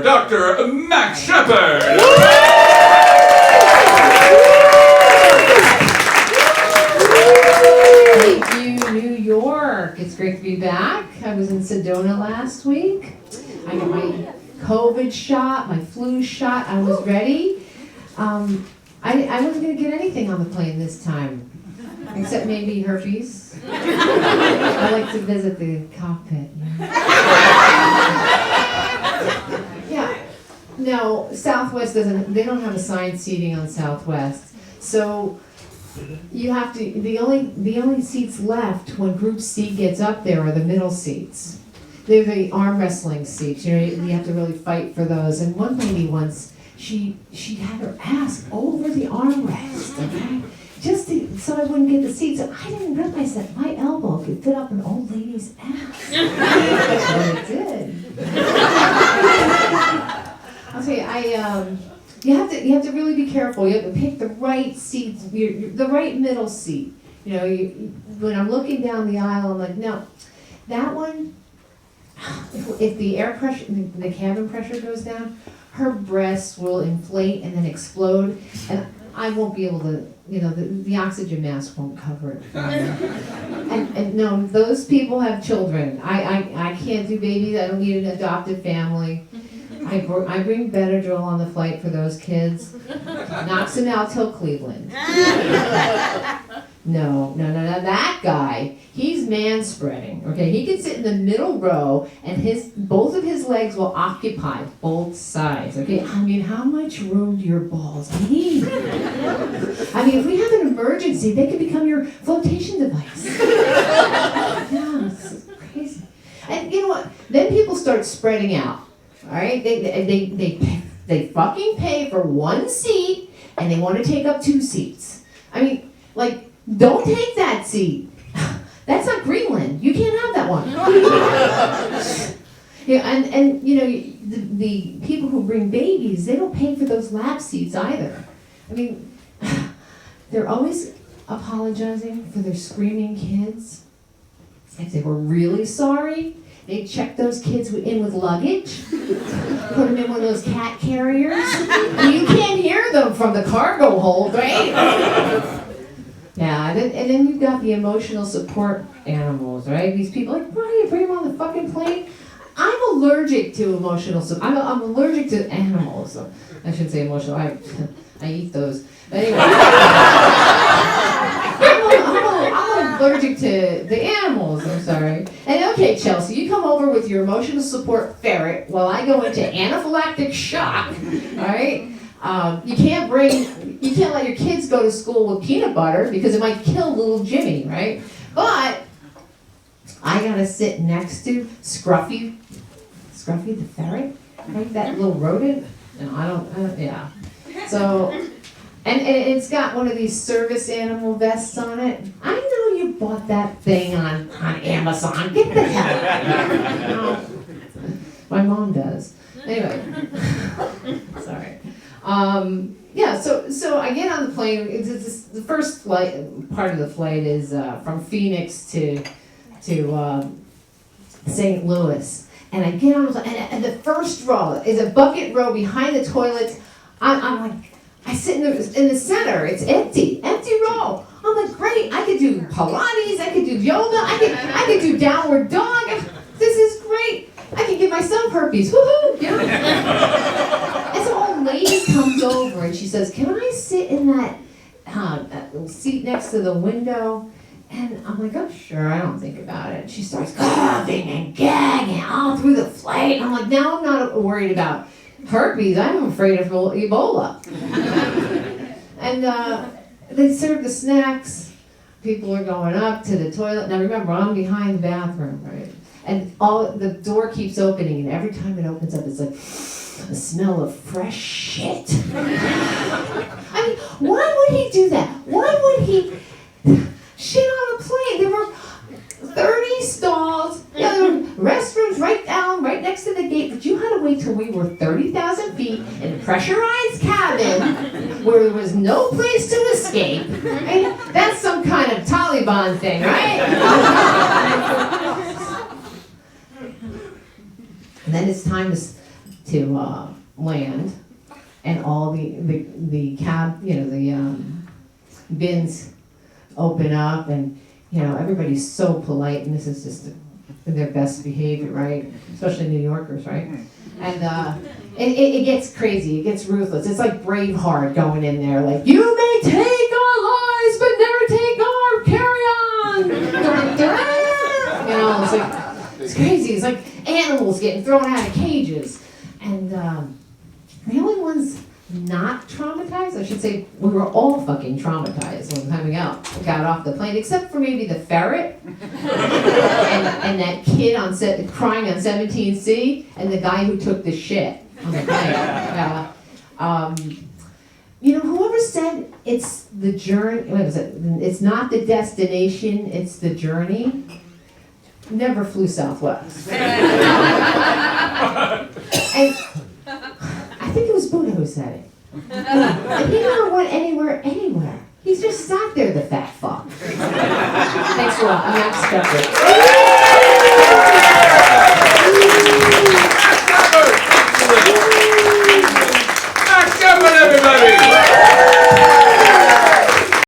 Dr. Max Sheppard. Thank you, New York. It's great to be back. I was in Sedona last week. I got my COVID shot, my flu shot. I was ready. I wasn't going to get anything on the plane this time, except maybe herpes. I like to visit the cockpit. Yeah. No, Southwest doesn't. They don't have assigned seating on Southwest, so you have to. The only seats left when Group C gets up there are the middle seats. They're the arm wrestling seats. You know, you have to really fight for those. And one lady once, she had her ass over the armrest, okay? So I wouldn't get the seats. And I didn't realize that my elbow could fit up an old lady's ass. But it did. I'll tell you, you have to really be careful. You have to pick the right seats, the right middle seat. You know, when I'm looking down the aisle, I'm like, no, that one. If the air pressure, the cabin pressure goes down, her breasts will inflate and then explode, and I won't be able to, you know, the oxygen mask won't cover it. And no, those people have children. I can't do babies. I don't need an adopted family. I bring Benadryl on the flight for those kids. Knocks them out till Cleveland. No, that guy, he's man-spreading, okay? He can sit in the middle row, and both of his legs will occupy both sides, okay? I mean, how much room do your balls need? I mean, if we have an emergency, they could become your flotation device. Yeah, it's crazy. And you know what? Then people start spreading out, all right? They fucking pay for one seat, and they want to take up two seats. I mean, like, don't take that seat. That's not Greenland. You can't have that one. Yeah, and you know, the people who bring babies, they don't pay for those lap seats either. I mean, they're always apologizing for their screaming kids. If they were really sorry, they'd check those kids in with luggage, put them in one of those cat carriers. You can't hear them from the cargo hold, right? Yeah, and then you've got the emotional support animals, right? These people, like, why do you bring them on the fucking plane? I'm allergic to emotional support. I'm allergic to animals. I shouldn't say emotional. I eat those. But anyway, I'm allergic to the animals. I'm sorry. And okay, Chelsea, you come over with your emotional support ferret while I go into anaphylactic shock. All right. You can't let your kids go to school with peanut butter because it might kill little Jimmy, right? But I gotta sit next to Scruffy the ferret, right? That little rodent. No, I don't. Yeah. So, and it's got one of these service animal vests on it. I know you bought that thing on Amazon. Get the hell out of here. No. My mom does. Anyway, sorry. Yeah, so I get on the plane. It's the first flight, part of the flight is from Phoenix to St. Louis. And I get on the plane, and the first row is a bucket row behind the toilets. I'm like, I sit in the center. It's empty row. I'm like, great. I could do Pilates. I could do yoga. I could do downward dog. This is great. I can give myself herpes. Woohoo! You know? And so an old lady comes over and she says, "Can I sit in that seat next to the window?" And I'm like, "Oh, sure." I don't think about it. She starts coughing and gagging all through the flight. I'm like, now I'm not worried about herpes. I'm afraid of Ebola. And they serve the snacks. People are going up to the toilet. Now remember, I'm behind the bathroom, right? And the door keeps opening, and every time it opens up, it's like the smell of fresh shit. I mean, why would he do that? Why would he shit on a plane? There were 30 stalls. Yeah, there were restrooms right next to the gate, but you had to wait till we were 30,000 feet in a pressurized cabin where there was no place to escape. And that's some kind of Taliban thing, right? And then it's time to land, and all the cab, the bins open up, and everybody's so polite, and this is just their best behavior, right? Especially New Yorkers, right? And it gets crazy, it gets ruthless. It's like Braveheart going in there, like, you may take our lives, but never take our carry-on. It's like, it's crazy. It's like animals getting thrown out of cages. And the only ones not traumatized, I should say, we were all fucking traumatized when we got off the plane, except for maybe the ferret and that kid on set crying on 17C, and the guy who took the shit on the plane. Whoever said it's the journey, what was it? It's not the destination, it's the journey. Never flew Southwest. And I think it was Buddha who said it. And he never went anywhere. He just sat there, the fat fuck. Thanks a lot. I'm Max Sheppard.